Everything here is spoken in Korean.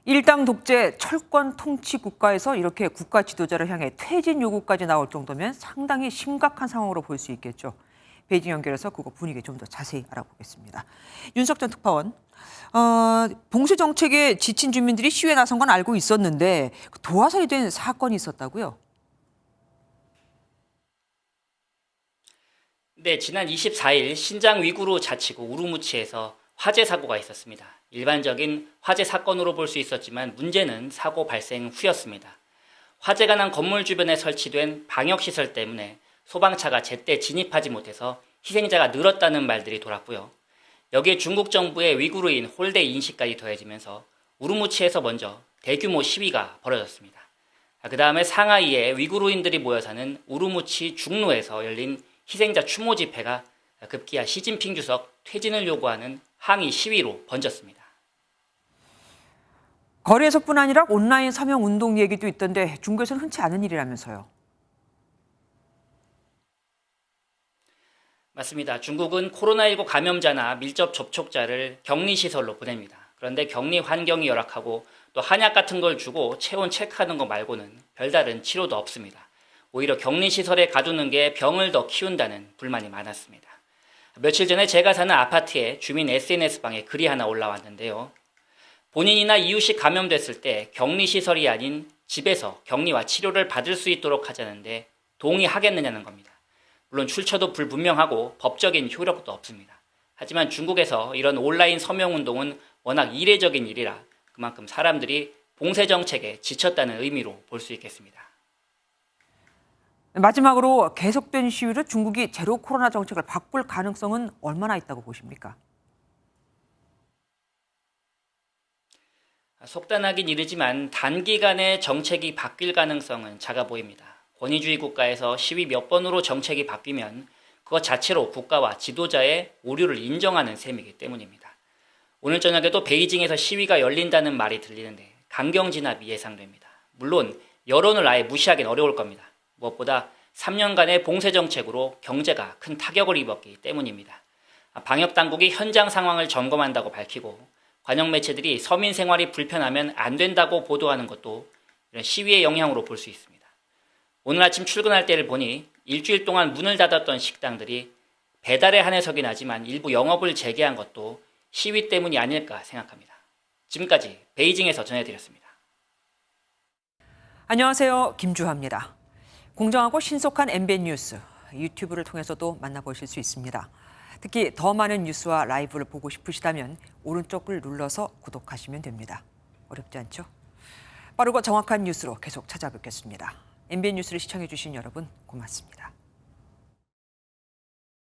일당 독재 철권 통치 국가에서 이렇게 국가 지도자를 향해 퇴진 요구까지 나올 정도면 상당히 심각한 상황으로 볼 수 있겠죠. 베이징 연결해서 그거 분위기 좀 더 자세히 알아보겠습니다. 윤석 전 특파원, 봉쇄 정책에 지친 주민들이 시위에 나선 건 알고 있었는데 도화살이 된 사건이 있었다고요? 네, 지난 24일 신장 위구르 자치구 우르무치에서 화재 사고가 있었습니다. 일반적인 화재 사건으로 볼 수 있었지만 문제는 사고 발생 후였습니다. 화재가 난 건물 주변에 설치된 방역시설 때문에 소방차가 제때 진입하지 못해서 희생자가 늘었다는 말들이 돌았고요. 여기에 중국 정부의 위구르인 홀대 인식까지 더해지면서 우르무치에서 먼저 대규모 시위가 벌어졌습니다. 그 다음에 상하이에 위구르인들이 모여 사는 우르무치 중로에서 열린 희생자 추모 집회가 급기야 시진핑 주석 퇴진을 요구하는 항의 시위로 번졌습니다. 거리에서뿐 아니라 온라인 서명 운동 얘기도 있던데 중국에서는 흔치 않은 일이라면서요. 맞습니다. 중국은 코로나19 감염자나 밀접 접촉자를 격리시설로 보냅니다. 그런데 격리 환경이 열악하고 또 한약 같은 걸 주고 체온 체크하는 것 말고는 별다른 치료도 없습니다. 오히려 격리시설에 가두는 게 병을 더 키운다는 불만이 많았습니다. 며칠 전에 제가 사는 아파트에 주민 SNS방에 글이 하나 올라왔는데요. 본인이나 이웃이 감염됐을 때 격리시설이 아닌 집에서 격리와 치료를 받을 수 있도록 하자는데 동의하겠느냐는 겁니다. 물론 출처도 불분명하고 법적인 효력도 없습니다. 하지만 중국에서 이런 온라인 서명운동은 워낙 이례적인 일이라 그만큼 사람들이 봉쇄 정책에 지쳤다는 의미로 볼 수 있겠습니다. 마지막으로 계속된 시위로 중국이 제로 코로나 정책을 바꿀 가능성은 얼마나 있다고 보십니까? 속단하긴 이르지만 단기간에 정책이 바뀔 가능성은 작아 보입니다. 권위주의 국가에서 시위 몇 번으로 정책이 바뀌면 그것 자체로 국가와 지도자의 오류를 인정하는 셈이기 때문입니다. 오늘 저녁에도 베이징에서 시위가 열린다는 말이 들리는데 강경 진압이 예상됩니다. 물론 여론을 아예 무시하기는 어려울 겁니다. 무엇보다 3년간의 봉쇄 정책으로 경제가 큰 타격을 입었기 때문입니다. 방역당국이 현장 상황을 점검한다고 밝히고 관영 매체들이 서민 생활이 불편하면 안 된다고 보도하는 것도 이런 시위의 영향으로 볼 수 있습니다. 오늘 아침 출근할 때를 보니 일주일 동안 문을 닫았던 식당들이 배달에 한해서긴 하지만 일부 영업을 재개한 것도 시위 때문이 아닐까 생각합니다. 지금까지 베이징에서 전해드렸습니다. 안녕하세요. 김주하입니다. 공정하고 신속한 MBN 뉴스, 유튜브를 통해서도 만나보실 수 있습니다. 특히 더 많은 뉴스와 라이브를 보고 싶으시다면 오른쪽을 눌러서 구독하시면 됩니다. 어렵지 않죠? 빠르고 정확한 뉴스로 계속 찾아뵙겠습니다. MBN 뉴스를 시청해주신 여러분 고맙습니다.